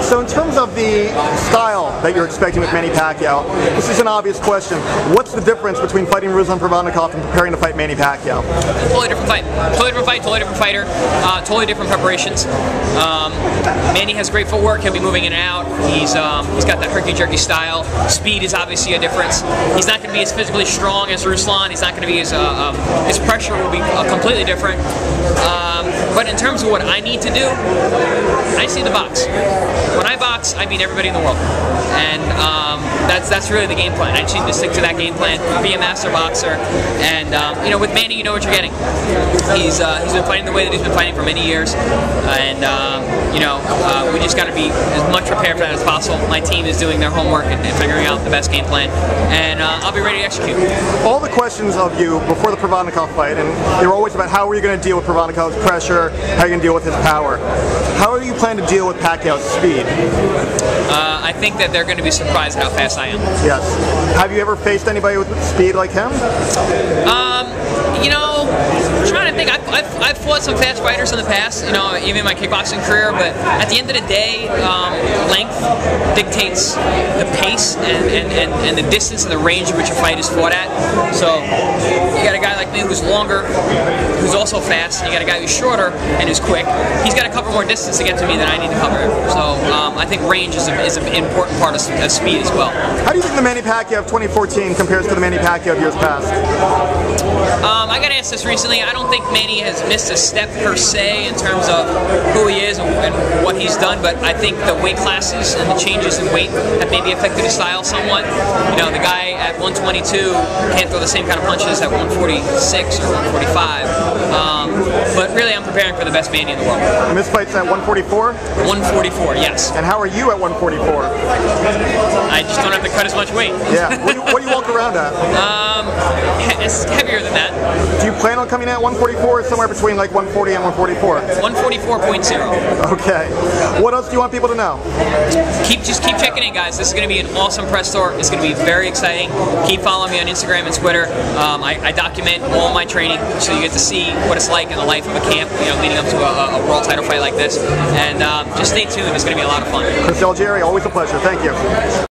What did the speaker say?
So in terms of the style that you're expecting with Manny Pacquiao, this is an obvious question. What's the difference between fighting Ruslan Proovdnikov and preparing to fight Manny Pacquiao? Totally different fight. Totally different fight, totally different fighter, totally different preparations. Manny has great footwork, he'll be moving in and out. He's got that herky-jerky style. Speed is obviously a difference. He's not going to be as physically strong as Ruslan. He's not going to be as, his pressure will be completely different. But in terms of what I need to do, I see the box. When I box, I beat everybody in the world. And that's really the game plan. I just need to stick to that game plan, be a master boxer, and you know, with Manny, you know what you're getting. He's been fighting the way that he's been fighting for many years, and you know, we just got to be as much prepared for that as possible. My team is doing their homework and figuring out the best game plan, and I'll be ready to execute. All the questions of you before the Proovdnikov fight, and they were always about how are you going to deal with Proovdnikov's pressure, how are you going to deal with his power. How are you planning to deal with Pacquiao's speed? I think that they're going to be surprised how fast I am. Yes. Have you ever faced anybody with speed like him? You know, I'm trying to think. I've fought some fast fighters in the past, you know, even in my kickboxing career, but at the end of the day, length dictates the pace and the distance and the range in which a fight is fought at. So you got a guy like me who's longer, who's also fast, and you got a guy who's shorter and who's quick. He's got to cover more distance to get to me than I need to cover. So I think range is an important part of speed as well. How do you think the Manny Pacquiao of 2014 compares to the Manny Pacquiao of years past? I got asked this recently. I don't think Manny has missed a step per se in terms of who he is and what he's done, but I think the weight classes and the changes in weight have maybe affected his style somewhat. You know, the guy at 122 can't throw the same kind of punches at 146 or 145. But really, I'm preparing for the best Manny in the world. And this fight's at 144? 144, yes. And how are you at 144? I just don't have to cut as much weight. Yeah. What do you walk around at? It's heavier than that. Do you plan on coming at 144 or somewhere between like 140 and 144? 144.0. Okay. What else do you want people to know? Just keep checking in, guys. This is going to be an awesome press tour. It's going to be very exciting. Keep following me on Instagram and Twitter. I document all my training, so you get to see what it's like in the life of a camp, you know, leading up to a world title fight like this. And just stay tuned. It's going to be a lot of fun. Algieri, always a pleasure. Thank you.